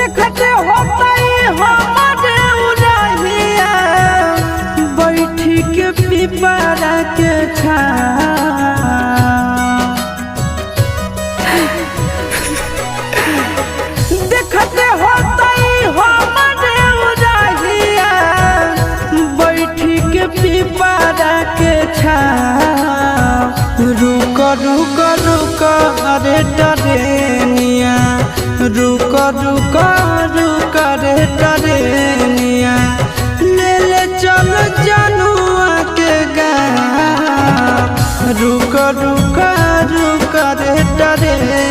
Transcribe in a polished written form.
देखते होता हमारे उड़हिया बैठी के पिपरा के देखते होता हमारे उड़हिया बैठी के पिपरा के रुक रुक रुक अरे टरेनिया रुक रुक रुक रे टरेनिया ले ले चल जनुआ के गाँव रुक रुक रुक रे टरेनिया।